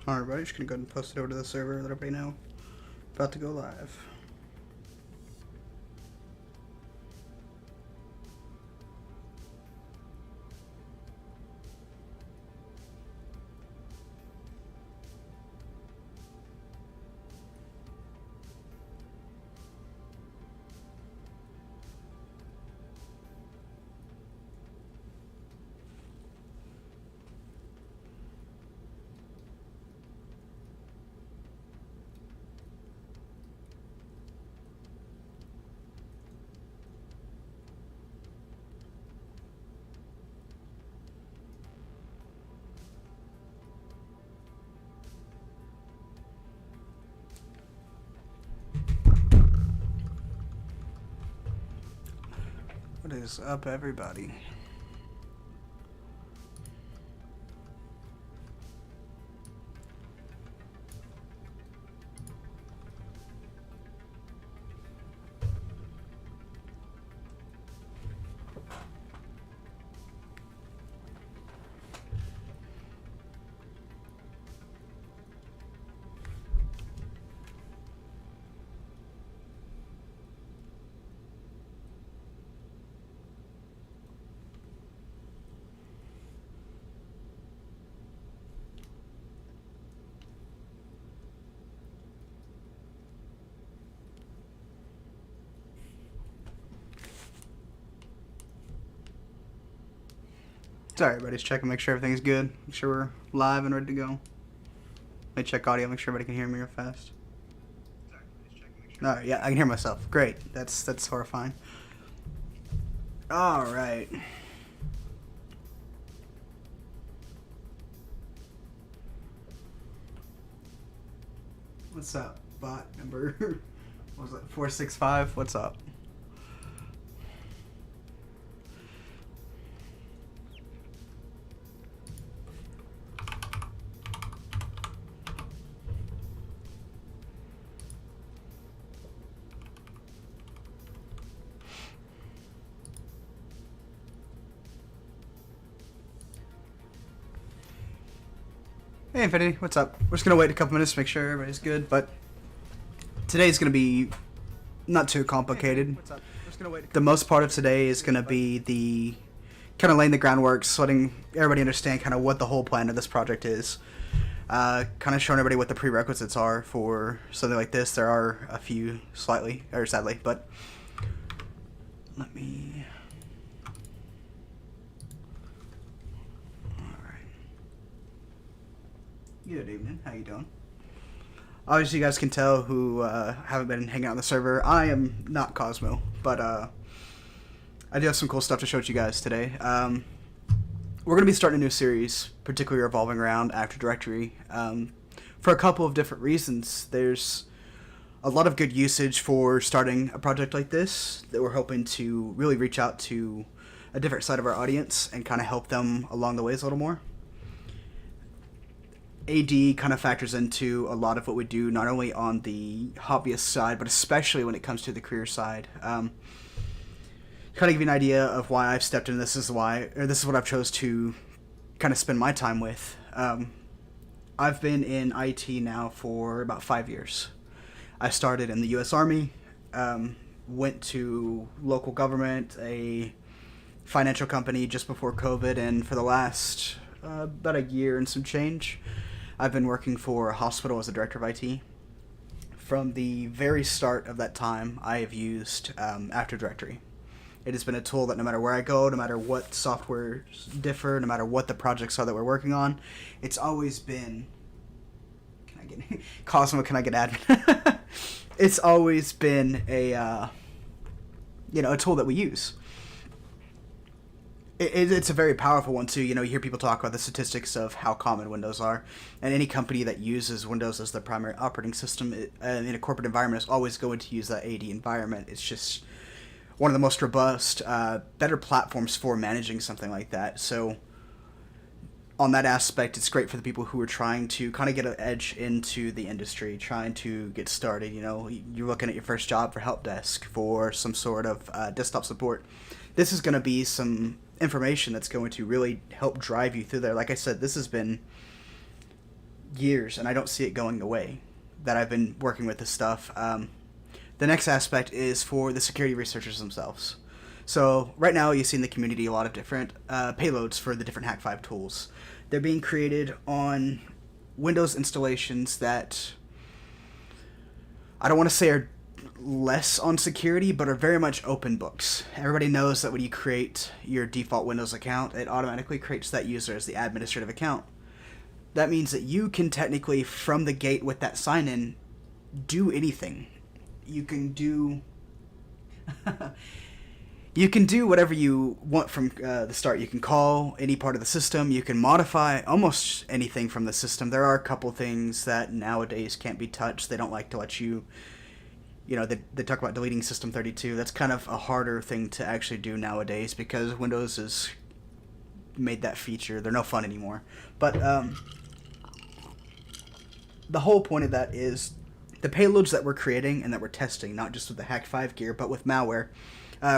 Alright, everybody, just gonna go ahead and post it over to the server, let everybody know. About to go live. What is up, everybody? Sorry, everybody's checking, make sure everything's good. Make sure we're live and ready to go. Let me check audio, make sure everybody can hear me real fast. Alright, yeah, I can hear myself. Great. That's horrifying. Alright. What's up, bot number? What was it, 465? What's up? Hey Infinity, what's up? We're just gonna wait a couple minutes to make sure everybody's good, but today's gonna be not too complicated. Hey, what's up? We're just gonna wait the most part of today is gonna be the kind of laying the groundwork, so letting everybody understand kind of what the whole plan of this project is. Kind of showing everybody what the prerequisites are for something like this. There are a few sadly, but let me. Good evening. How you doing? Obviously, you guys can tell who haven't been hanging out on the server. I am not Cosmo, but I do have some cool stuff to show to you guys today. We're going to be starting a new series, particularly revolving around Active Directory, for a couple of different reasons. There's a lot of good usage for starting a project like this that we're hoping to really reach out to a different side of our audience and kind of help them along the ways a little more. AD kind of factors into a lot of what we do, not only on the hobbyist side, but especially when it comes to the career side. Kind of give you an idea of why I've stepped into this. This is what I've chose to kind of spend my time with. I've been in IT now for about 5 years. I started in the U.S. Army, went to local government, a financial company just before COVID, and for the last about a year and some change, I've been working for a hospital as a director of IT. From the very start of that time, I have used Active Directory. It has been a tool that no matter where I go, no matter what softwares differ, no matter what the projects are that we're working on, it's always been... Can I get... Cosmo, can I get admin? It's always been a, a tool that we use. It's a very powerful one too. You hear people talk about the statistics of how common Windows are, and any company that uses Windows as their primary operating system in a corporate environment is always going to use that AD environment. It's just one of the most robust, better platforms for managing something like that. So on that aspect, it's great for the people who are trying to kind of get an edge into the industry, trying to get started. You're looking at your first job for help desk, for some sort of desktop support. This is going to be some information that's going to really help drive you through there. Like I said, this has been years, and I don't see it going away, that I've been working with this stuff. The next aspect is for the security researchers themselves. So right now you see in the community a lot of different payloads for the different Hack5 tools. They're being created on Windows installations that I don't want to say are less on security, but are very much open books. Everybody knows that when you create your default Windows account, it automatically creates that user as the administrative account. That means that you can technically, from the gate with that sign-in, do anything. You can do you can do whatever you want from the start. You can call any part of the system. You can modify almost anything from the system. There are a couple things that nowadays can't be touched. They don't like to let you, they talk about deleting System 32. That's kind of a harder thing to actually do nowadays because Windows has made that feature. They're no fun anymore. But the whole point of that is the payloads that we're creating and that we're testing, not just with the Hack5 gear, but with malware,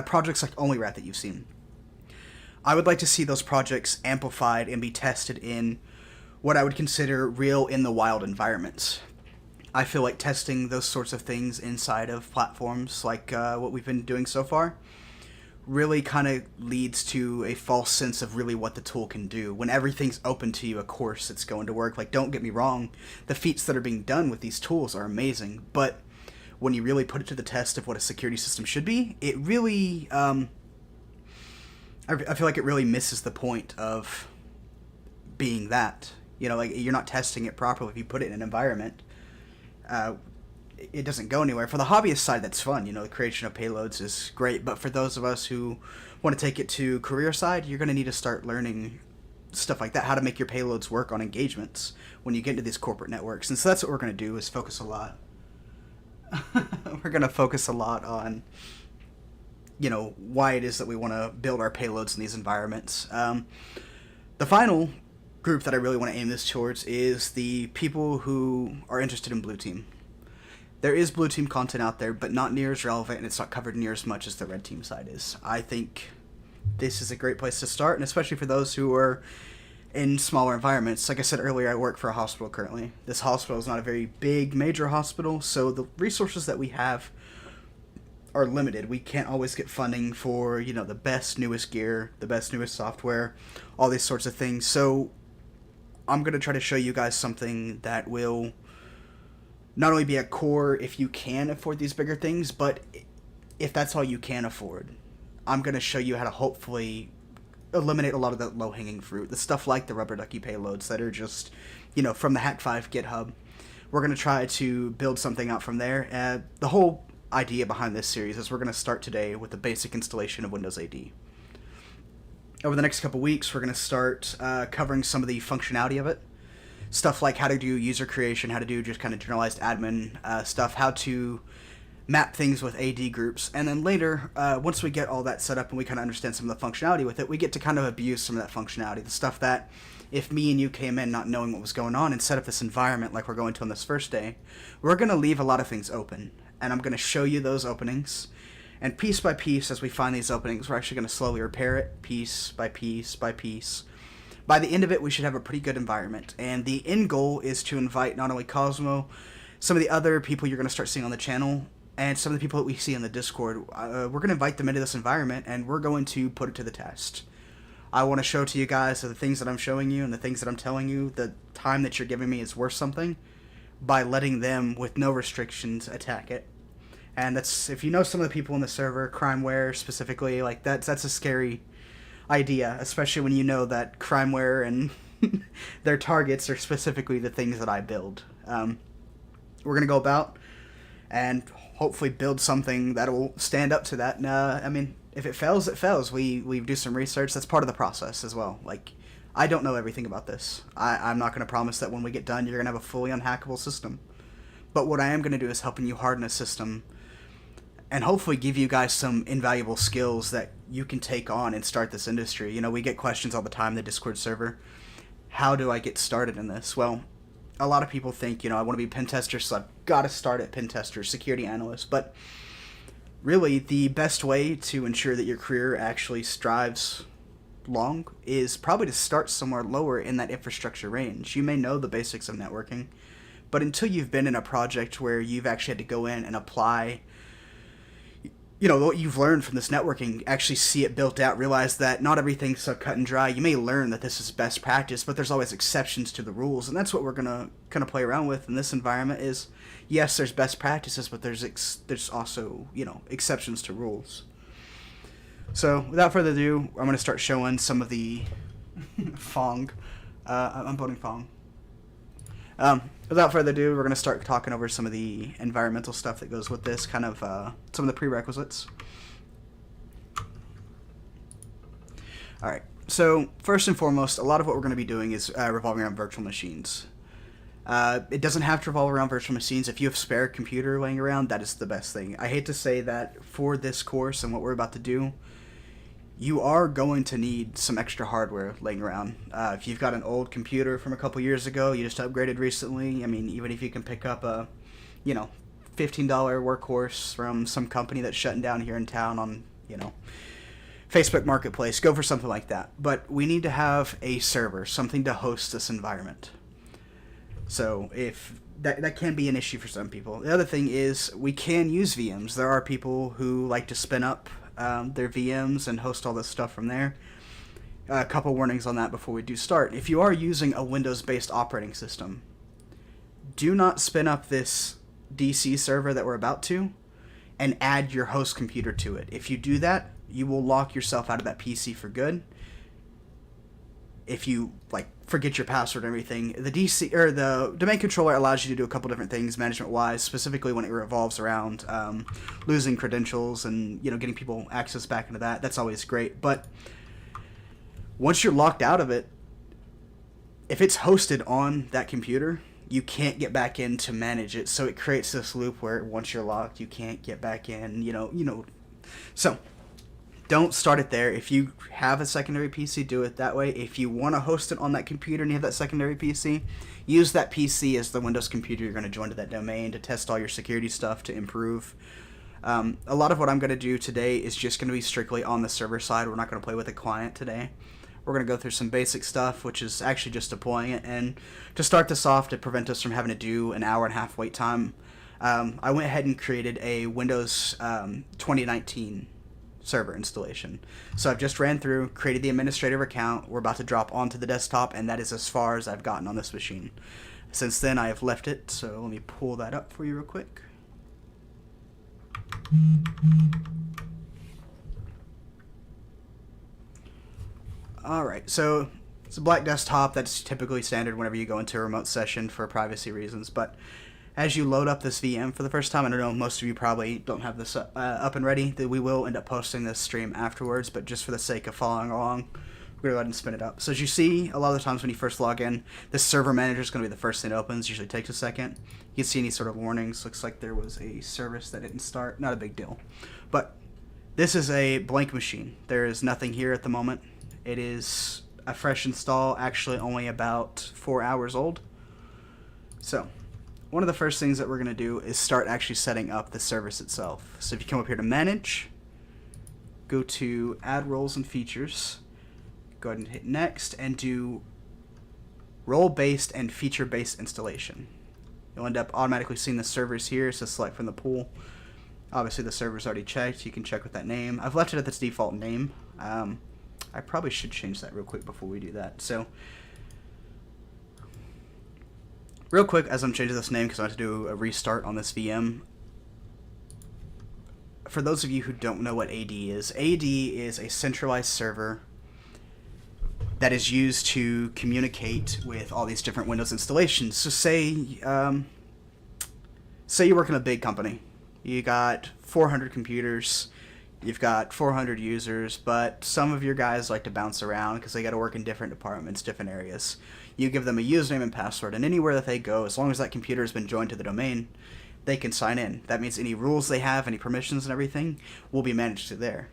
projects like OnlyRat that you've seen. I would like to see those projects amplified and be tested in what I would consider real in the wild environments. I feel like testing those sorts of things inside of platforms like what we've been doing so far really kind of leads to a false sense of really what the tool can do. When everything's open to you, of course it's going to work. Like, don't get me wrong, the feats that are being done with these tools are amazing, but when you really put it to the test of what a security system should be, it really, I feel like it really misses the point of being that. Like, you're not testing it properly if you put it in an environment. It doesn't go anywhere. For the hobbyist side, that's fun. The creation of payloads is great. But for those of us who want to take it to career side, you're going to need to start learning stuff like that, how to make your payloads work on engagements when you get into these corporate networks. And so that's what we're going to do, is focus a lot. We're going to focus a lot on, why it is that we want to build our payloads in these environments. The final group that I really want to aim this towards is the people who are interested in Blue Team. There is Blue Team content out there, but not near as relevant, and it's not covered near as much as the Red Team side is. I think this is a great place to start, and especially for those who are in smaller environments. Like I said earlier, I work for a hospital currently. This hospital is not a very big, major hospital, so the resources that we have are limited. We can't always get funding for, the best, newest gear, the best, newest software, all these sorts of things. So I'm going to try to show you guys something that will not only be a core if you can afford these bigger things, but if that's all you can afford, I'm going to show you how to hopefully eliminate a lot of the low-hanging fruit. The stuff like the rubber ducky payloads that are just, from the Hack5 GitHub. We're going to try to build something out from there. The whole idea behind this series is we're going to start today with the basic installation of Windows AD. Over the next couple weeks, we're going to start covering some of the functionality of it. Stuff like how to do user creation, how to do just kind of generalized admin stuff, how to map things with AD groups, and then later, once we get all that set up and we kind of understand some of the functionality with it, we get to kind of abuse some of that functionality, the stuff that if me and you came in not knowing what was going on and set up this environment like we're going to on this first day, we're going to leave a lot of things open, and I'm going to show you those openings, and piece by piece, as we find these openings, we're actually going to slowly repair it, piece by piece by piece. By the end of it, we should have a pretty good environment, and the end goal is to invite not only Cosmo, some of the other people you're going to start seeing on the channel, and some of the people that we see in the Discord. We're going to invite them into this environment, and we're going to put it to the test. I want to show to you guys that the things that I'm showing you and the things that I'm telling you, the time that you're giving me is worth something, by letting them, with no restrictions, attack it. And that's, if you know some of the people in the server, Crimeware specifically, like that's a scary idea, especially when you know that Crimeware and their targets are specifically the things that I build. We're going to go about and hopefully build something that will stand up to that. And if it fails, it fails. We do some research. That's part of the process as well. Like, I don't know everything about this. I'm not going to promise that when we get done, you're going to have a fully unhackable system. But what I am going to do is helping you harden a system and hopefully give you guys some invaluable skills that you can take on and start this industry. We get questions all the time in the Discord server. How do I get started in this? Well, a lot of people think, I want to be a pen tester, so I've got to start at pen tester, security analyst. But really, the best way to ensure that your career actually strives long is probably to start somewhere lower in that infrastructure range. You may know the basics of networking, but until you've been in a project where you've actually had to go in and apply, what you've learned from this networking, actually see it built out, realize that not everything's so cut and dry. You may learn that this is best practice, but there's always exceptions to the rules, and that's what we're going to kind of play around with in this environment is, yes, there's best practices, but there's also, exceptions to rules. So, without further ado, I'm going to start showing some of the Fong. I'm voting Fong. Without further ado, we're going to start talking over some of the environmental stuff that goes with this, kind of some of the prerequisites. Alright, so first and foremost, a lot of what we're going to be doing is revolving around virtual machines. It doesn't have to revolve around virtual machines. If you have a spare computer laying around, that is the best thing. I hate to say that for this course and what we're about to do, you are going to need some extra hardware laying around. If you've got an old computer from a couple years ago, you just upgraded recently, I mean, even if you can pick up a, $15 workhorse from some company that's shutting down here in town on, Facebook Marketplace, go for something like that. But we need to have a server, something to host this environment. So if that can be an issue for some people. The other thing is we can use VMs. There are people who like to spin up their VMs and host all this stuff from there. A couple warnings on that before we do start. If you are using a Windows-based operating system, do not spin up this DC server that we're about to and add your host computer to it. If you do that, you will lock yourself out of that PC for good. If you forget your password and everything, the DC or the domain controller allows you to do a couple different things management-wise, specifically when it revolves around losing credentials and getting people access back into that. That's always great. But once you're locked out of it, if it's hosted on that computer, you can't get back in to manage it. So it creates this loop where once you're locked, you can't get back in. So don't start it there. If you have a secondary PC, do it that way. If you want to host it on that computer and you have that secondary PC, use that PC as the Windows computer you're going to join to that domain to test all your security stuff to improve. A lot of what I'm going to do today is just going to be strictly on the server side. We're not going to play with a client today. We're going to go through some basic stuff, which is actually just deploying it. And to start this off, to prevent us from having to do an hour and a half wait time, I went ahead and created a Windows 2019 server installation. So I've just ran through, created the administrator account. We're about to drop onto the desktop, and that is as far as I've gotten on this machine. Since then, I have left it, so let me pull that up for you real quick. Alright, so it's a black desktop. That's typically standard whenever you go into a remote session for privacy reasons, but as you load up this VM for the first time, I don't know, most of you probably don't have this up and ready. That we will end up posting this stream afterwards, but just for the sake of following along, we're going to go ahead and spin it up. So as you see, a lot of the times when you first log in, this server manager is going to be the first thing that opens. Usually takes a second. You can see any sort of warnings. Looks like there was a service that didn't start. Not a big deal. But this is a blank machine. There is nothing here at the moment. It is a fresh install, actually only about 4 hours old. So one of the first things that we're going to do is start actually setting up the service itself. So if you come up here to Manage, go to Add Roles and Features, go ahead and hit Next, and do Role-Based and Feature-Based Installation. You'll end up automatically seeing the servers here, so select from the pool. Obviously the server's already checked. You can check with that name. I've left it at its default name. I probably should change that real quick before we do that. So real quick, as I'm changing this name because I have to do a restart on this VM, for those of you who don't know what AD is a centralized server that is used to communicate with all these different Windows installations. So say you work in a big company. You got 400 computers, you've got 400 users, but some of your guys like to bounce around because they got to work in different departments, different areas. You give them a username and password, and anywhere that they go, as long as that computer has been joined to the domain, they can sign in. That means any rules they have, any permissions and everything, will be managed to there.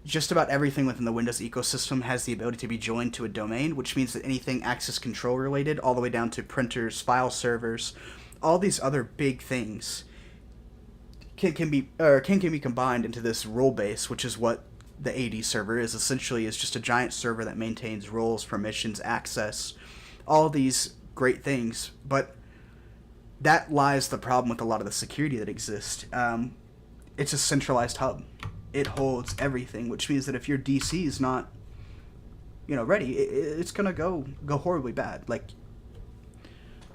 Just about everything within the Windows ecosystem has the ability to be joined to a domain, which means that anything access control related, all the way down to printers, file servers, all these other big things can be combined into this role base, which is what the AD server is essentially is just a giant server that maintains roles, permissions, access, all these great things. But that lies the problem with a lot of the security that exists. It's a centralized hub. It holds everything, which means that if your DC is not, ready, it's gonna go horribly bad. Like,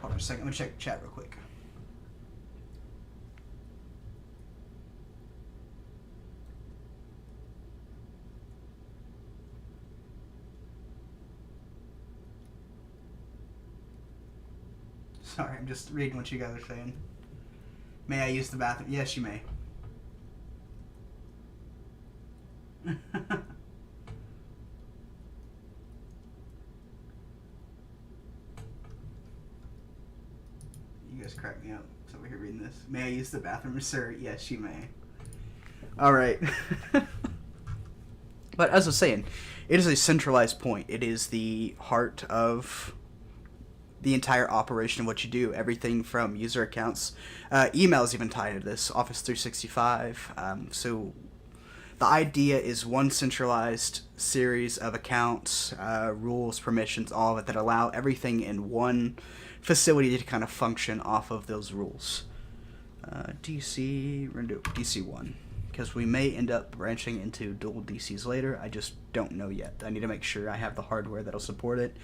hold on a second. Let me check chat real quick. Sorry, I'm just reading what you guys are saying. May I use the bathroom? Yes, you may. You guys crack me up. So over here reading this. May I use the bathroom, sir? Yes, you may. All right. But as I was saying, it is a centralized point. It is the heart of the entire operation of what you do. Everything from user accounts, email is even tied into this. Office 365. So the idea is one centralized series of accounts, rules, permissions, all of it that allow everything in one facility to kind of function off of those rules. DC, we're going to do DC1, because we may end up branching into dual DCs later. I just don't know yet. I need to make sure I have the hardware that'll support it,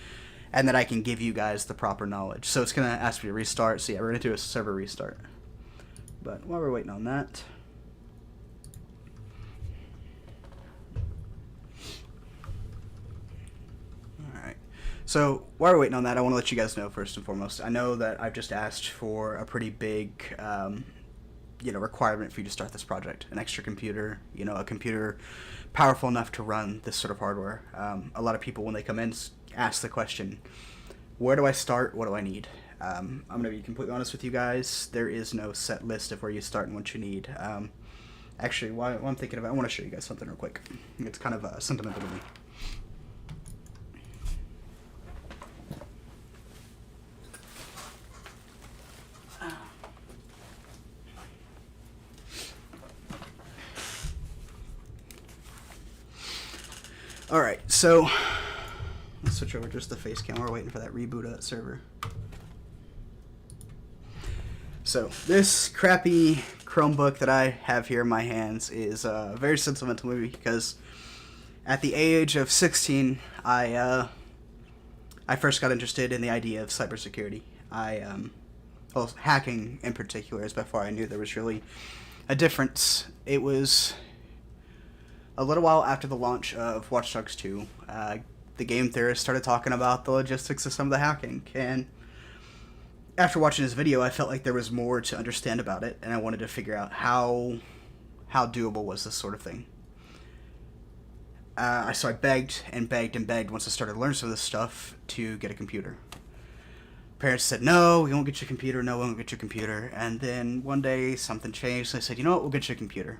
and that I can give you guys the proper knowledge. So it's going to ask me to restart. So yeah, we're going to do a server restart. But while we're waiting on that, so while we're waiting on that, I want to let you guys know first and foremost, I know that I've just asked for a pretty big, requirement for you to start this project. An extra computer, a computer powerful enough to run this sort of hardware. A lot of people, when they come in, ask the question, where do I start? What do I need? I'm going to be completely honest with you guys. There is no set list of where you start and what you need. Actually, while I'm thinking about it, I want to show you guys something real quick. It's kind of sentimental to me. Alright, so let's switch over just the face cam. We're waiting for that reboot of that server. So this crappy Chromebook that I have here in my hands is a very sentimental movie because at the age of 16, I first got interested in the idea of cybersecurity. Well, hacking in particular is before I knew there was really a difference. It was a little while after the launch of Watch Dogs 2, the game theorists started talking about the logistics of some of the hacking, and after watching this video, I felt like there was more to understand about it, and I wanted to figure out how doable was this sort of thing. So I begged and begged and begged once I started to learn some of this stuff to get a computer. Parents said, no, we won't get you a computer, no, we won't get you a computer, and then one day something changed, and I said, you know what, we'll get you a computer.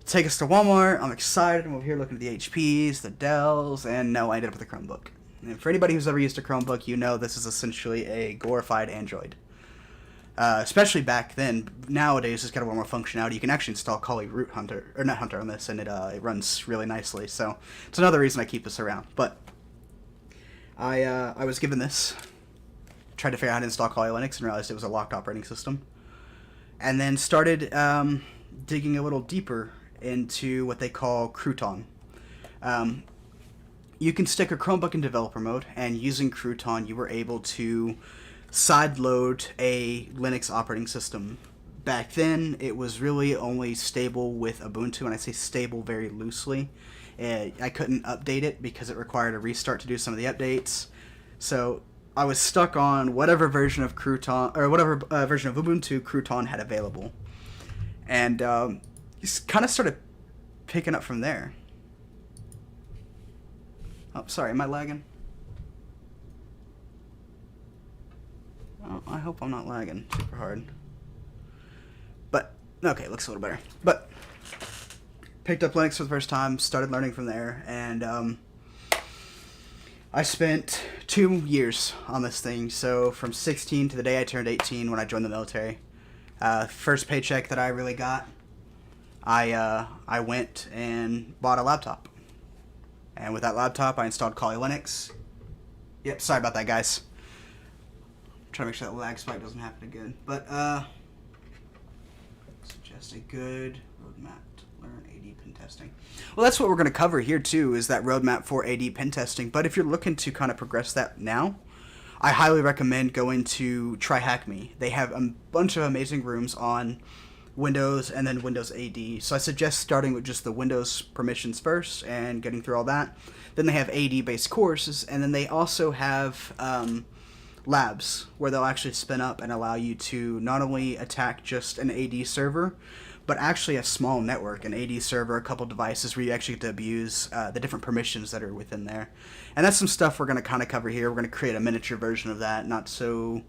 Take us to Walmart. I'm excited. I'm over here looking at the HPs, the Dells, and no, I ended up with a Chromebook. And for anybody who's ever used a Chromebook, you know this is essentially a glorified Android. Especially back then. Nowadays, it's got a lot more functionality. You can actually install Kali Root Hunter, or not Hunter on this, and it runs really nicely. So it's another reason I keep this around. But I was given this, tried to figure out how to install Kali Linux, and realized it was a locked operating system. And then started digging a little deeper into what they call Crouton. You can stick a Chromebook in developer mode, and using Crouton, you were able to sideload a Linux operating system. Back then, it was really only stable with Ubuntu, and I say stable very loosely. I couldn't update it because it required a restart to do some of the updates. So I was stuck on whatever version of Crouton, or whatever version of Ubuntu Crouton had available. And kind of started picking up from there. Oh, sorry, am I lagging? Oh, I hope I'm not lagging super hard. But, okay, looks a little better. But, picked up Linux for the first time, started learning from there, and I spent 2 years on this thing. So, from 16 to the day I turned 18 when I joined the military. First paycheck that I really got, I went and bought a laptop, and with that laptop, I installed Kali Linux. Yep, sorry about that, guys. I'm trying to make sure that lag spike doesn't happen again. But suggest a good roadmap to learn AD pen testing. Well, that's what we're going to cover here too, is that roadmap for AD pen testing. But if you're looking to kind of progress that now, I highly recommend going to TryHackMe. They have a bunch of amazing rooms on Windows and then Windows AD. So I suggest starting with just the Windows permissions first and getting through all that. Then they have AD-based courses, and then they also have labs where they'll actually spin up and allow you to not only attack just an AD server, but actually a small network, an AD server, a couple devices where you actually get to abuse the different permissions that are within there. And that's some stuff we're going to kind of cover here. We're going to create a miniature version of that, not so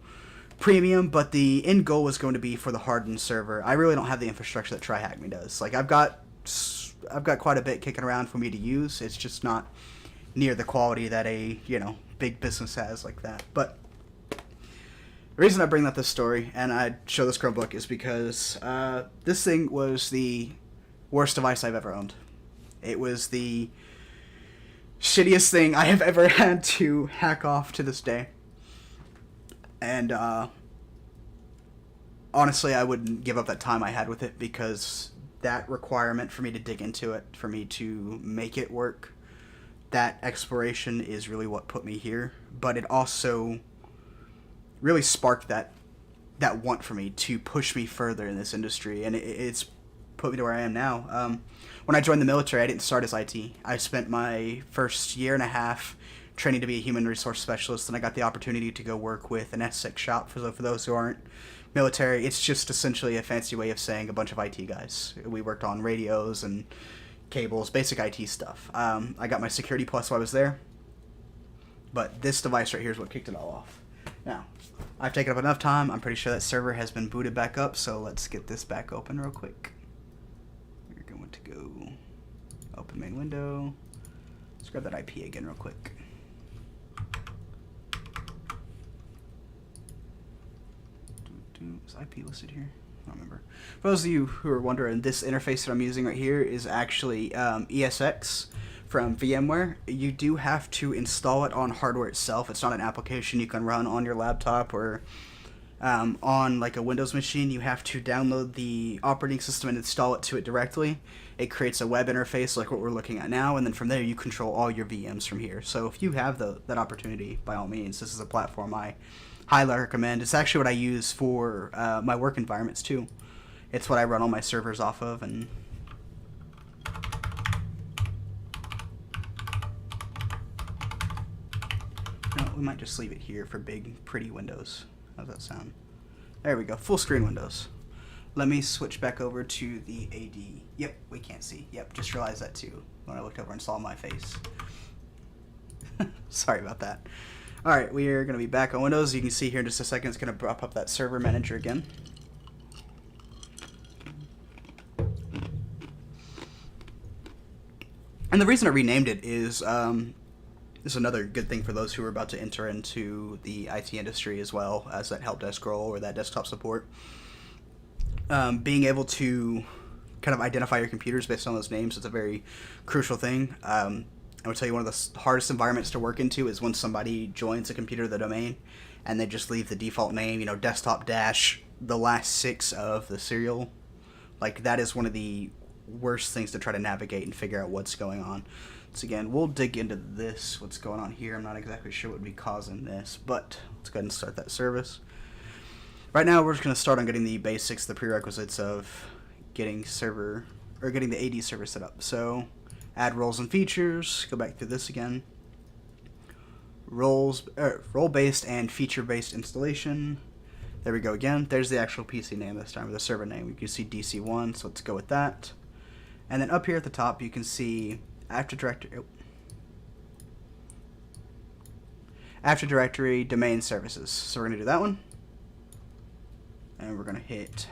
premium, but the end goal is going to be for the hardened server. I really don't have the infrastructure that TryHackMe does. Like, I've got quite a bit kicking around for me to use. It's just not near the quality that a, big business has like that. But the reason I bring up this story and I show this Chromebook is because this thing was the worst device I've ever owned. It was the shittiest thing I have ever had to hack off to this day. And honestly, I wouldn't give up that time I had with it, because that requirement for me to dig into it, for me to make it work, that exploration is really what put me here. But it also really sparked that want for me to push me further in this industry, and it's put me to where I am now. When I joined the military, I didn't start as IT. I spent my first year and a half training to be a human resource specialist, and I got the opportunity to go work with an S6 shop. For those who aren't military, it's just essentially a fancy way of saying a bunch of IT guys. We worked on radios and cables, basic IT stuff. I got my Security Plus while I was there, but this device right here is what kicked it all off. Now, I've taken up enough time. I'm pretty sure that server has been booted back up, so let's get this back open real quick. We're going to go open main window. Let's grab that IP again real quick. Is IP listed here? I don't remember. For those of you who are wondering, this interface that I'm using right here is actually ESX from VMware. You do have to install it on hardware itself. It's not an application you can run on your laptop or on like a Windows machine. You have to download the operating system and install it to it directly. It creates a web interface like what we're looking at now, and then from there you control all your VMs from here. So if you have that opportunity, by all means, this is a platform I highly recommend. It's actually what I use for my work environments too. It's what I run all my servers off of, and no, we might just leave it here for big, pretty windows. How's that sound? There we go, full screen windows. Let me switch back over to the AD. Yep, we can't see. Yep, just realized that too when I looked over and saw my face. Sorry about that. Alright, we are going to be back on Windows. You can see here in just a second, it's going to prop up that server manager again. And the reason I renamed it is, this is another good thing for those who are about to enter into the IT industry as well as that help desk role or that desktop support. Being able to kind of identify your computers based on those names is a very crucial thing. I would tell you one of the hardest environments to work into is when somebody joins a computer, the domain, and they just leave the default name, desktop dash the last 6 of the serial. Like, that is one of the worst things to try to navigate and figure out what's going on. So again, we'll dig into this, what's going on here. I'm not exactly sure what would be causing this, but let's go ahead and start that service. Right now, we're just going to start on getting the basics, the prerequisites of getting the AD server set up. So add roles and features, go back through this again. Role-based and feature-based installation. There we go again. There's the actual PC name this time, or the server name. You can see DC1, so let's go with that. And then up here at the top, you can see Active Directory domain services. So we're going to do that one. And we're going to hit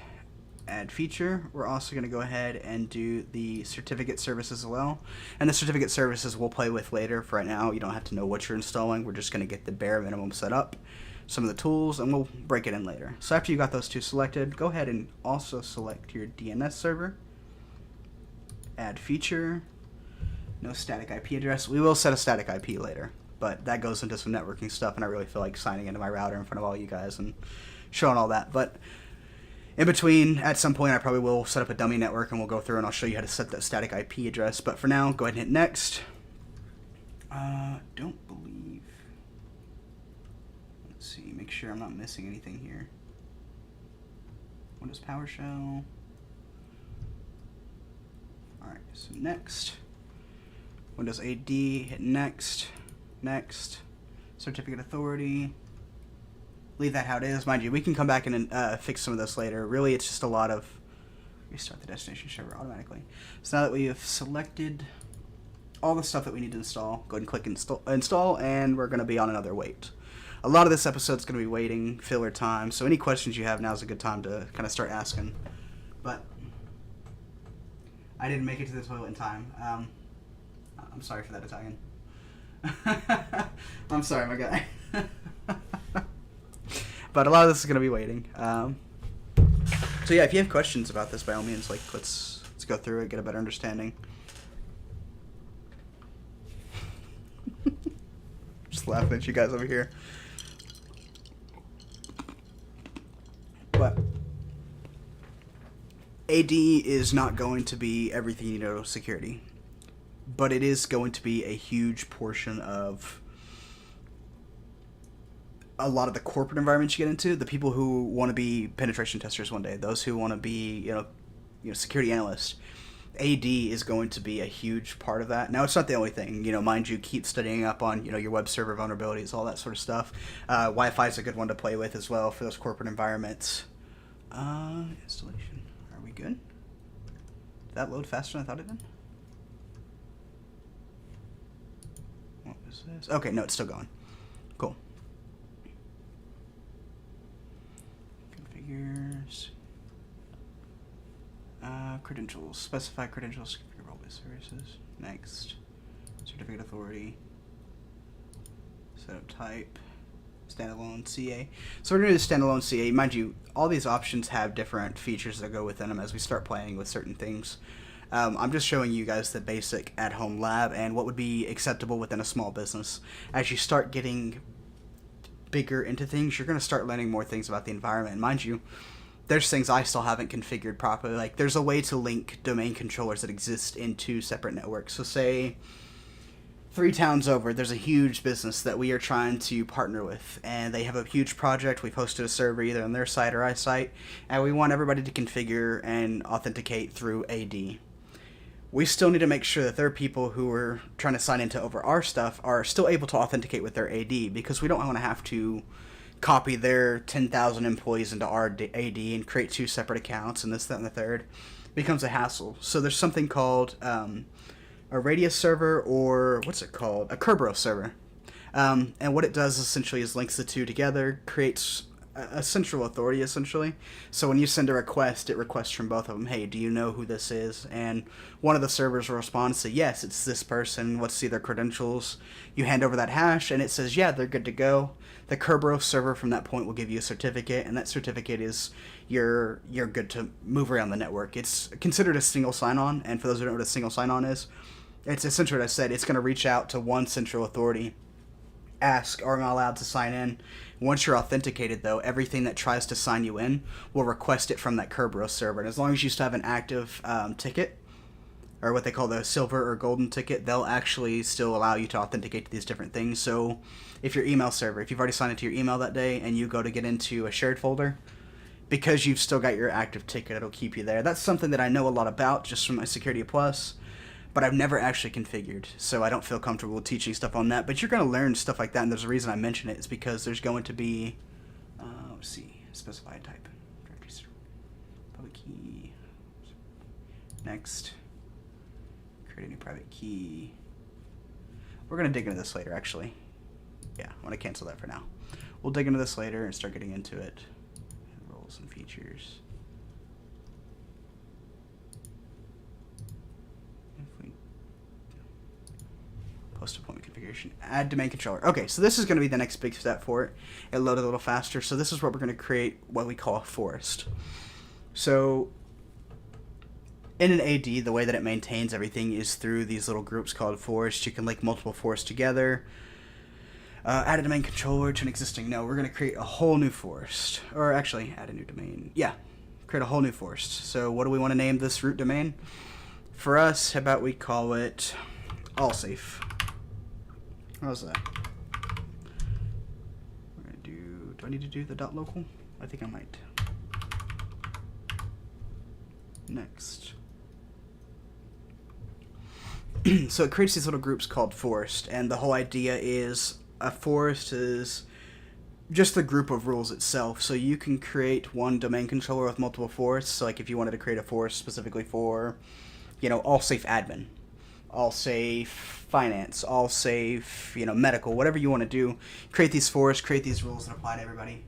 add feature. We're also going to go ahead and do the certificate services as well. And the certificate services we'll play with later. For right now, you don't have to know what you're installing. We're just going to get the bare minimum set up, some of the tools, and we'll break it in later. So after you got those two selected, go ahead and also select your DNS server. Add feature. No static IP address. We will set a static IP later, but that goes into some networking stuff, and I really feel like signing into my router in front of all you guys and showing all that. But in between, at some point, I probably will set up a dummy network, and we'll go through and I'll show you how to set that static IP address. But for now, go ahead and hit next. Don't believe. Let's see. Make sure I'm not missing anything here. Windows PowerShell. Alright, so next. Windows AD, hit next. Next. Certificate authority. Leave that how it is. Mind you, we can come back and fix some of this later. Really, it's just a lot of restart the destination server automatically. So now that we have selected all the stuff that we need to install, go ahead and click install, and we're going to be on another wait. A lot of this episode is going to be waiting, filler time, so any questions you have, now is a good time to kind of start asking. But I didn't make it to the toilet in time. I'm sorry for that, Italian. I'm sorry, my guy. But a lot of this is going to be waiting. So yeah, if you have questions about this, by all means, like let's go through it, get a better understanding. Just laughing at you guys over here. But AD is not going to be everything you know security, but it is going to be a huge portion of a lot of the corporate environments you get into. The people who want to be penetration testers one day, those who want to be you know security analysts. AD is going to be a huge part of that. Now, it's not the only thing. Mind you, keep studying up on, your web server vulnerabilities, all that sort of stuff. Wi-Fi is a good one to play with as well for those corporate environments. Installation. Are we good? Did that load faster than I thought it did? What was this? Okay, no, it's still going. Cool. Configures. Credentials. Specify credentials. Configure role-based services. Next. Certificate authority. Setup type. Standalone CA. So we're going to do standalone CA. Mind you, all these options have different features that go within them as we start playing with certain things. I'm just showing you guys the basic at-home lab and what would be acceptable within a small business. As you start getting bigger into things, you're going to start learning more things about the environment. And mind you, there's things I still haven't configured properly. Like, there's a way to link domain controllers that exist in two separate networks. So say 3 towns over, there's a huge business that we are trying to partner with, and they have a huge project. We've hosted a server either on their site or our site, and we want everybody to configure and authenticate through AD. We still need to make sure that there are people who are trying to sign into over our stuff are still able to authenticate with their AD, because we don't want to have to copy their 10,000 employees into our AD and create 2 separate accounts and this, that, and the third. It becomes a hassle. So there's something called a Radius server, or what's it called? A Kerberos server. And what it does essentially is links the two together, creates a central authority essentially. So when you send a request, it requests from both of them, hey, do you know who this is? And one of the servers will respond and say, yes, it's this person. Let's see their credentials. You hand over that hash and it says, yeah, they're good to go. The Kerberos server from that point will give you a certificate, and that certificate is you're good to move around the network. It's considered a single sign-on, and for those who don't know what a single sign-on is, it's essentially what I said. It's going to reach out to one central authority, ask, are I allowed to sign in? Once you're authenticated, though, everything that tries to sign you in will request it from that Kerberos server. And as long as you still have an active ticket, or what they call the silver or golden ticket, they'll actually still allow you to authenticate to these different things. So if your email server, if you've already signed into your email that day and you go to get into a shared folder, because you've still got your active ticket, it'll keep you there. That's something that I know a lot about just from my Security Plus, but I've never actually configured, so I don't feel comfortable teaching stuff on that. But you're going to learn stuff like that, and there's a reason I mention it. It's because there's going to be, let's see, specify type, directory, public key, next, create a new private key. We're going to dig into this later, actually. Yeah, I want to cancel that for now. We'll dig into this later and start getting into it. Roles and features. Post appointment configuration. Add domain controller. Okay, so this is going to be the next big step for it. It loaded a little faster. So this is what we're going to create, what we call a forest. So in an AD, the way that it maintains everything is through these little groups called forests. You can link multiple forests together. Add a domain controller to an existing node. We're going to create a whole new forest. Or actually, add a new domain. Yeah, create a whole new forest. So what do we want to name this root domain? For us, how about we call it allsafe? How's that? We're going to do I need to do the .local? I think I might. Next. So it creates these little groups called forest, and the whole idea is a forest is just the group of rules itself. So you can create one domain controller with multiple forests. So like if you wanted to create a forest specifically for, allsafe admin, allsafe finance, allsafe, medical, whatever you want to do, create these forests, create these rules that apply to everybody.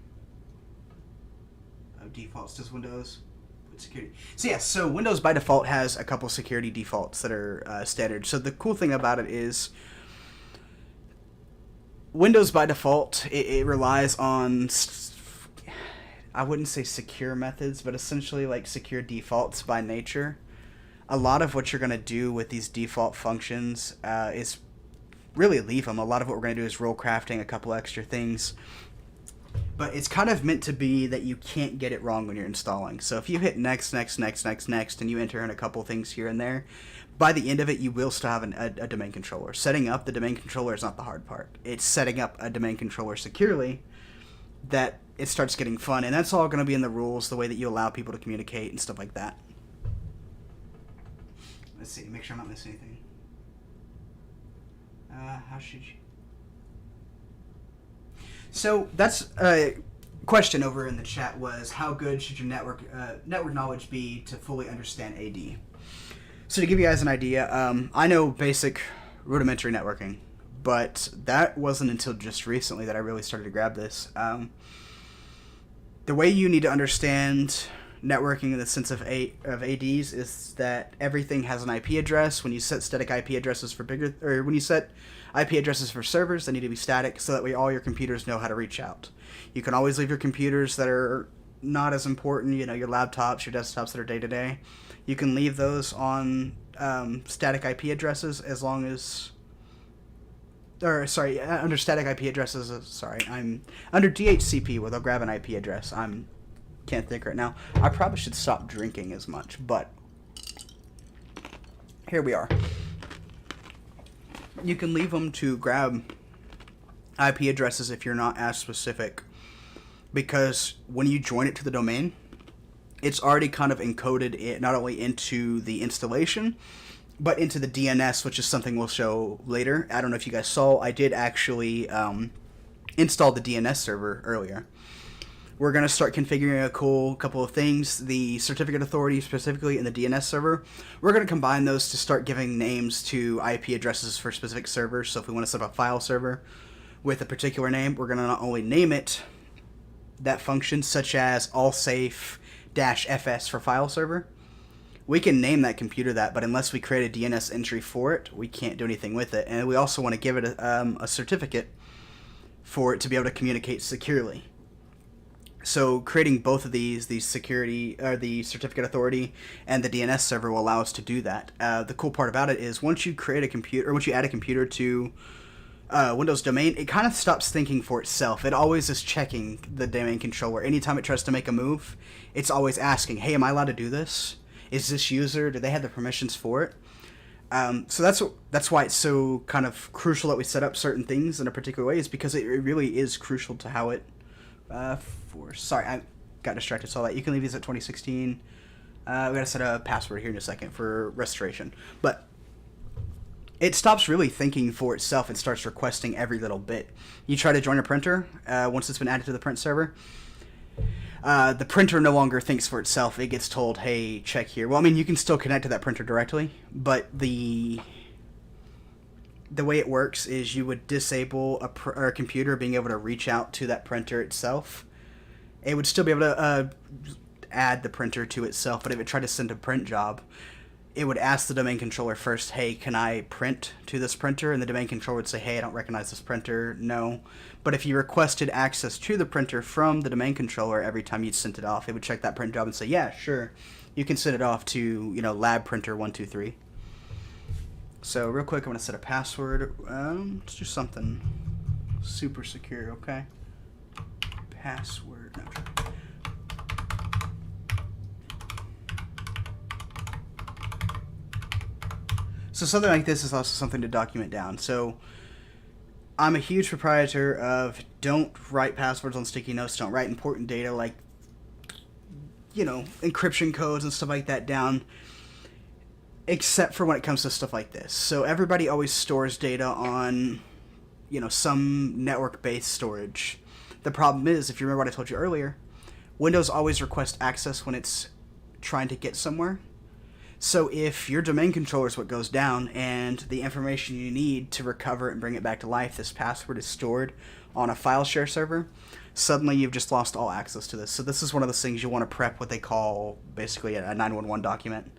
Defaults does Windows. Security. So Windows by default has a couple security defaults that are standard. So the cool thing about it is Windows by default, it relies on, I wouldn't say secure methods, but essentially like secure defaults by nature. A lot of what you're going to do with these default functions is really leave them. A lot of what we're going to do is role crafting a couple extra things. But it's kind of meant to be that you can't get it wrong when you're installing. So if you hit next, next, next, next, next, and you enter in a couple things here and there, by the end of it, you will still have a domain controller. Setting up the domain controller is not the hard part. It's setting up a domain controller securely that it starts getting fun. And that's all going to be in the rules, the way that you allow people to communicate and stuff like that. Let's see, make sure I'm not missing anything. How should you... So that's a question over in the chat was, how good should your network knowledge be to fully understand AD? So to give you guys an idea, I know basic rudimentary networking, but that wasn't until just recently that I really started to grab this. The way you need to understand networking in the sense of ADs is that everything has an IP address. When you set static IP addresses for when you set IP addresses for servers, they need to be static so that way all your computers know how to reach out. You can always leave your computers that are not as important, your laptops, your desktops that are day-to-day. You can leave those on static IP addresses as long as... under static IP addresses, I'm under DHCP where they'll grab an IP address. Can't think right now. I probably should stop drinking as much, but here we are. You can leave them to grab IP addresses if you're not as specific, because when you join it to the domain, it's already kind of encoded not only into the installation, but into the DNS, which is something we'll show later. I don't know if you guys saw, I did actually install the DNS server earlier. We're going to start configuring a cool couple of things. The certificate authority specifically in the DNS server, we're going to combine those to start giving names to IP addresses for specific servers. So if we want to set up a file server with a particular name, we're going to not only name it that function, such as allsafe-fs for file server. We can name that computer that, but unless we create a DNS entry for it, we can't do anything with it. And we also want to give it a certificate for it to be able to communicate securely. So creating both of these, the security, or the certificate authority and the DNS server will allow us to do that. The cool part about it is once you create a computer, or once you add a computer to Windows domain, it kind of stops thinking for itself. It always is checking the domain controller. Anytime it tries to make a move, it's always asking, hey, am I allowed to do this? Is this user, do they have the permissions for it? So that's why it's so kind of crucial that we set up certain things in a particular way, is because it really is crucial to how it... Sorry, I got distracted. Saw that. You can leave these at 2016. We gotta set a password here in a second for restoration. But it stops really thinking for itself and starts requesting every little bit. You try to join a printer once it's been added to the print server. The printer no longer thinks for itself. It gets told, hey, check here. Well, I mean, you can still connect to that printer directly, but the way it works is you would disable a computer being able to reach out to that printer itself. It would still be able to add the printer to itself, but if it tried to send a print job, it would ask the domain controller first, hey, can I print to this printer? And the domain controller would say, hey, I don't recognize this printer. No. But if you requested access to the printer from the domain controller every time you sent it off, it would check that print job and say, yeah, sure, you can send it off to, lab printer 123. So real quick, I'm going to set a password. Let's do something super secure, okay? Password. No. So something like this is also something to document down. So I'm a huge proprietor of don't write passwords on sticky notes, don't write important data like, encryption codes and stuff like that down, except for when it comes to stuff like this. So everybody always stores data on, some network-based storage. The problem is, if you remember what I told you earlier, Windows always requests access when it's trying to get somewhere. So if your domain controller is what goes down and the information you need to recover it and bring it back to life, this password is stored on a file share server, suddenly you've just lost all access to this. So this is one of those things you want to prep what they call basically a 911 document.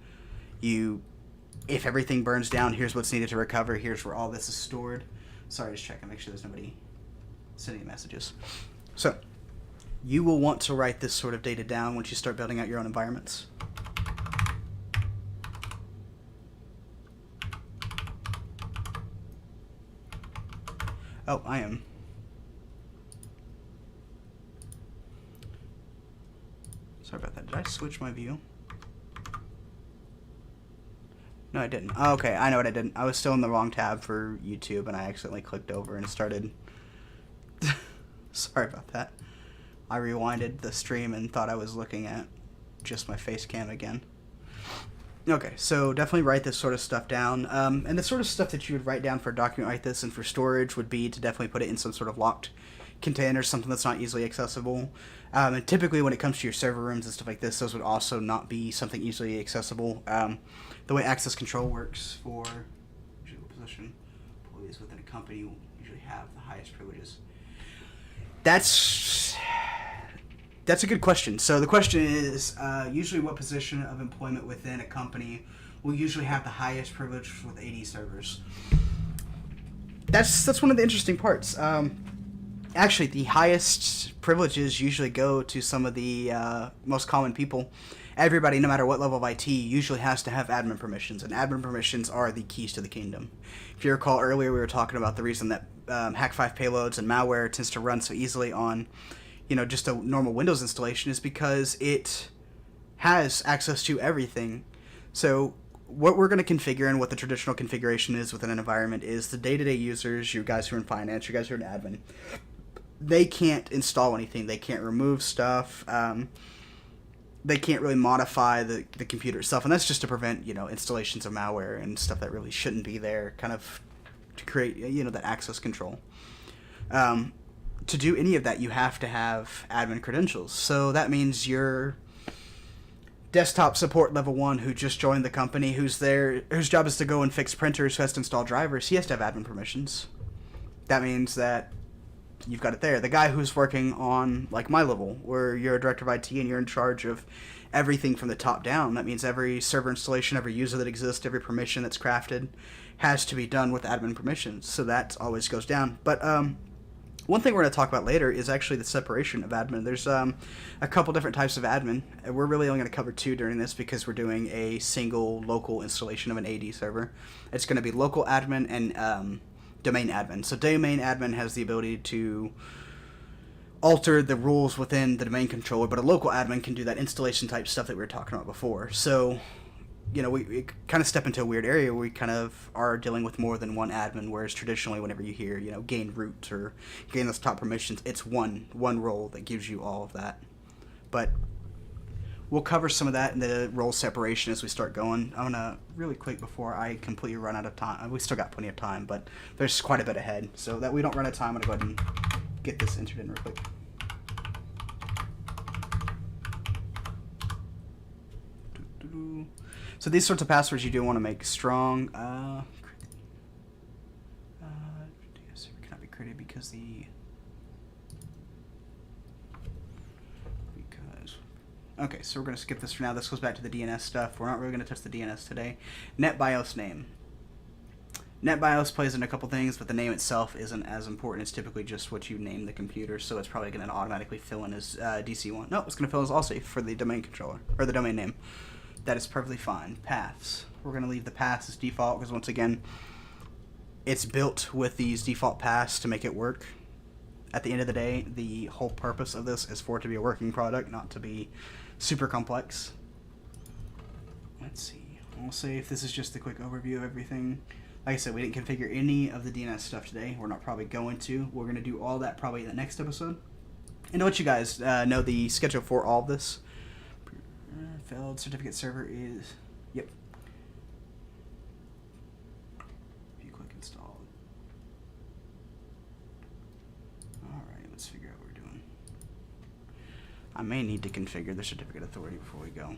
If everything burns down, here's what's needed to recover, here's where all this is stored. Sorry, just checking, make sure there's nobody sending messages. So you will want to write this sort of data down once you start building out your own environments. Oh, I am. Sorry about that. Did I switch my view? No, I didn't. Oh, okay, I know what I did. I was still in the wrong tab for YouTube, and I accidentally clicked over and started... Sorry about that. I rewinded the stream and thought I was looking at just my face cam again. Okay, so definitely write this sort of stuff down. And the sort of stuff that you would write down for a document like this and for storage would be to definitely put it in some sort of locked container, something that's not easily accessible. And typically when it comes to your server rooms and stuff like this, those would also not be something easily accessible. The way access control works for usually position employees within a company usually have the highest privileges. That's a good question. So the question is, usually what position of employment within a company will usually have the highest privilege with AD servers? That's one of the interesting parts. Actually, the highest privileges usually go to some of the most common people. Everybody, no matter what level of IT, usually has to have admin permissions, and admin permissions are the keys to the kingdom. If you recall earlier, we were talking about the reason that Hack5 payloads and malware tends to run so easily on just a normal Windows installation is because it has access to everything. So what we're going to configure and what the traditional configuration is within an environment is the day-to-day users, you guys who are in finance, you guys who are in admin, they can't install anything. They can't remove stuff. They can't really modify the computer itself. And that's just to prevent, installations of malware and stuff that really shouldn't be there, kind of to create, that access control. To do any of that, you have to have admin credentials. So that means your desktop support level 1 who just joined the company, whose job is to go and fix printers, who has to install drivers, he has to have admin permissions. That means that you've got it there. The guy who's working on, like, my level, where you're a director of IT and you're in charge of everything from the top down. That means every server installation, every user that exists, every permission that's crafted has to be done with admin permissions. So that always goes down. But one thing we're going to talk about later is actually the separation of admin. There's a couple different types of admin. We're really only going to cover 2 during this because we're doing a single local installation of an AD server. It's going to be local admin and domain admin. So domain admin has the ability to alter the rules within the domain controller, but a local admin can do that installation type stuff that we were talking about before. So we kind of step into a weird area where we kind of are dealing with more than one admin, whereas traditionally whenever you hear, gain root or gain those top permissions, it's one role that gives you all of that. But we'll cover some of that in the role separation as we start going. I'm going to, really quick before I completely run out of time, we still got plenty of time, but there's quite a bit ahead. So that we don't run out of time, I'm going to go ahead and get this entered in real quick. So these sorts of passwords you do want to make strong. Server cannot be created because Okay, so we're going to skip this for now. This goes back to the DNS stuff. We're not really going to touch the DNS today. NetBIOS name. NetBIOS plays in a couple things, but the name itself isn't as important. It's typically just what you name the computer, so it's probably going to automatically fill in as DC1. No, it's going to fill as allsafe for the domain controller, or the domain name. That is perfectly fine. Paths. We're going to leave the paths as default, because once again, it's built with these default paths to make it work. At the end of the day, the whole purpose of this is for it to be a working product, not to be super complex. Let's see. We'll say if this is just a quick overview of everything. Like I said, we didn't configure any of the DNS stuff today. We're not probably going to. We're going to do all that probably in the next episode. And to let you guys know the schedule for all of this. Failed certificate server is... Yep. If you click install. Alright, let's figure out what we're doing. I may need to configure the certificate authority before we go.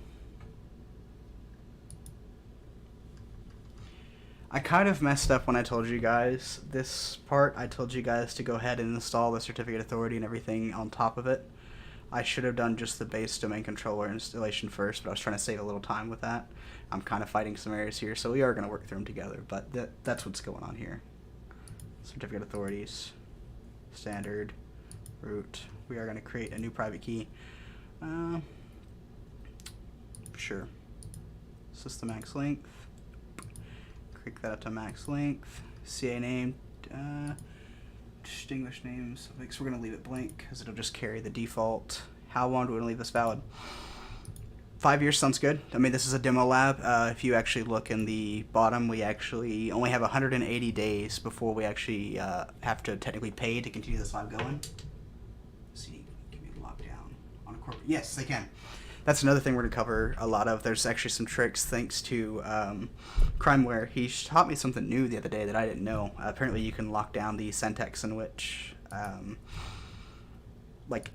I kind of messed up when I told you guys this part. I told you guys to go ahead and install the certificate authority and everything on top of it. I should have done just the base domain controller installation first, but I was trying to save a little time with that. I'm kind of fighting some errors here, so we are going to work through them together, but that's what's going on here. Certificate authorities, standard, root. We are going to create a new private key. Sure. System max length. Click that up to max length. CA name. Distinguished names. So we're going to leave it blank because it'll just carry the default. How long do we want to leave this valid? 5 years sounds good. I mean, this is a demo lab. If you actually look in the bottom, we actually only have 180 days before we actually have to technically pay to continue this lab going. Let's see, give me a lockdown on a corporate. Yes, they can. That's another thing we're going to cover a lot of. There's actually some tricks thanks to Crimeware. He taught me something new the other day that I didn't know. Apparently you can lock down the syntax in which like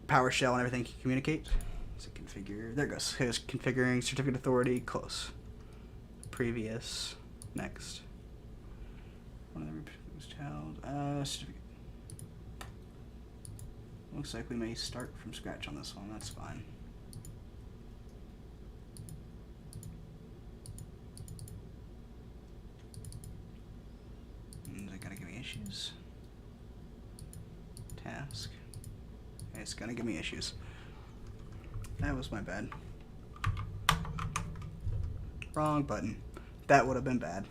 PowerShell and everything can communicate. So configure, there it goes. Here's configuring certificate authority, close. Previous, next. One of the was held, certificate. Looks like we may start from scratch on this one, that's fine. Is it gonna give me issues? Task. It's gonna give me issues. That was my bad. Wrong button. That would have been bad.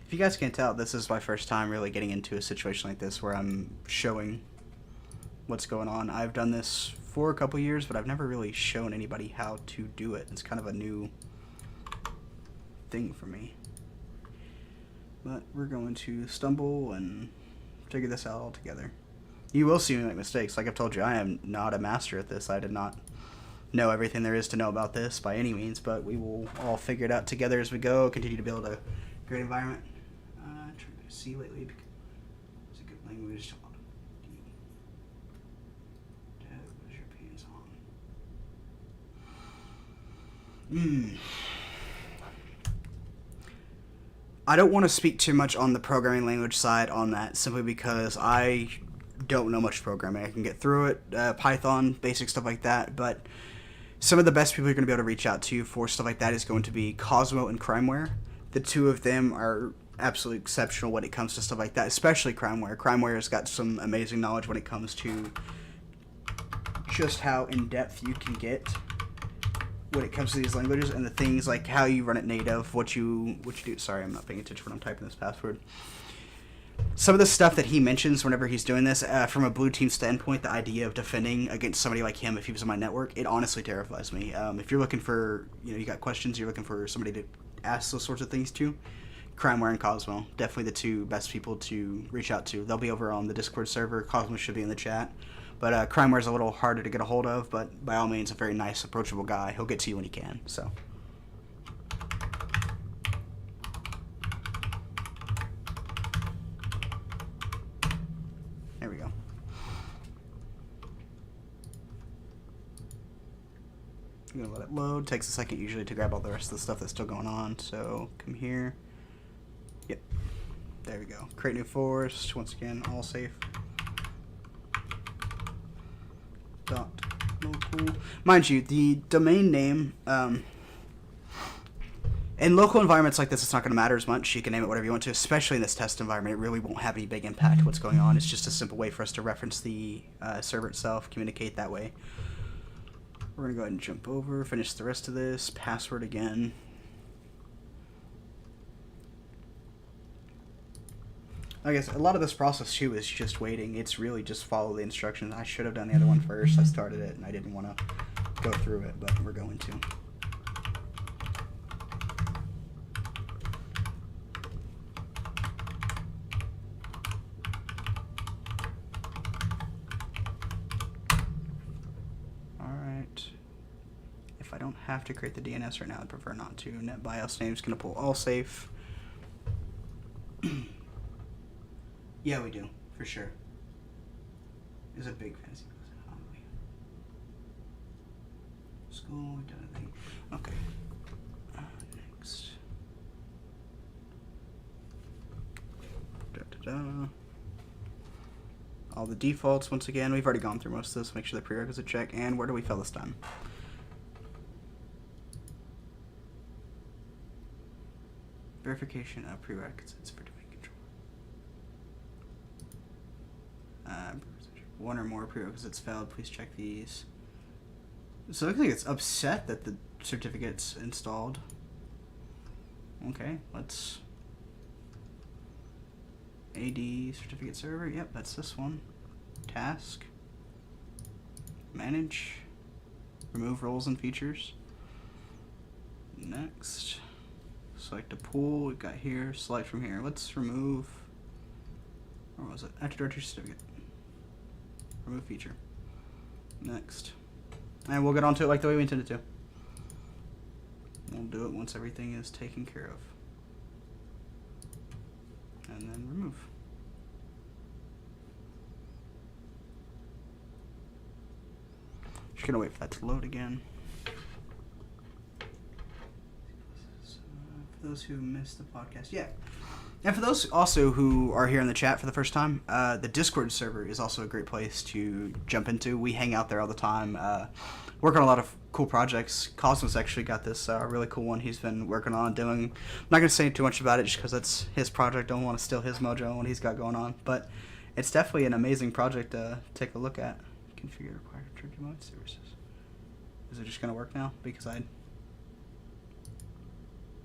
If you guys can't tell, this is my first time really getting into a situation like this where I'm showing what's going on. I've done this for a couple years, but I've never really shown anybody how to do it. It's kind of a new thing for me. But we're going to stumble and figure this out all together. You will see me make mistakes. Like I've told you, I am not a master at this. I did not know everything there is to know about this by any means, but we will all figure it out together as we go, continue to build a great environment. Trying to see lately, it's a good language to what is your opinions on? I don't want to speak too much on the programming language side on that, simply because I don't know much programming. I can get through it, Python, basic stuff like that, but some of the best people you're going to be able to reach out to for stuff like that is going to be Cosmo and Crimeware. The two of them are absolutely exceptional when it comes to stuff like that, especially Crimeware. Crimeware has got some amazing knowledge when it comes to just how in-depth you can get when it comes to these languages and the things like how you run it native, what you do. Sorry, I'm not paying attention when I'm typing this password. Some of the stuff that he mentions whenever he's doing this, from a blue team standpoint, the idea of defending against somebody like him if he was on my network, it honestly terrifies me. If you're looking for, you got questions, you're looking for somebody to ask those sorts of things to, Crimeware and Cosmo, definitely the two best people to reach out to. They'll be over on the Discord server. Cosmo should be in the chat. But Crimeware's a little harder to get a hold of, but by all means, a very nice, approachable guy. He'll get to you when he can, so. There we go. I'm gonna let it load. Takes a second usually to grab all the rest of the stuff that's still going on, so come here. Yep. There we go. Create new forest. Once again, all safe. Cool. Mind you, the domain name, in local environments like this, it's not going to matter as much. You can name it whatever you want to, especially in this test environment. It really won't have any big impact what's going on. It's just a simple way for us to reference the server itself, communicate that way. We're going to go ahead and jump over, finish the rest of this. Password again. I guess a lot of this process, too, is just waiting. It's really just follow the instructions. I should have done the other one first. I started it, and I didn't want to go through it, but we're going to. If I don't have to create the DNS right now, I'd prefer not to. NetBIOS name's going to pull all safe. Yeah, we do, for sure. It's a big fancy school, we've done everything. Okay. Next. All the defaults, once again, we've already gone through most of this. Make sure the prerequisite check. And where do we fail this time? Verification of prerequisites for domain control. One or more prerequisites failed. Please check these. So it looks like it's upset that the certificate's installed. Okay, let's... AD certificate server. Yep, that's this one. Task. Manage. Remove roles and features. Next. Select a pool. We've got here. Select from here. Let's remove. Where was it? Active Directory certificate. Remove feature. Next. And we'll get onto it like the way we intended to. We'll do it once everything is taken care of. And then remove. Just gonna wait for that to load again. For those who missed the podcast, yeah. And for those also who are here in the chat for the first time, the Discord server is also a great place to jump into. We hang out there all the time, work on a lot of cool projects. Cosmos actually got this really cool one he's been working on doing. I'm not going to say too much about it just because that's his project. Don't want to steal his mojo and what he's got going on. But it's definitely an amazing project to take a look at. Configure required turkey mode services. Is it just going to work now? Because I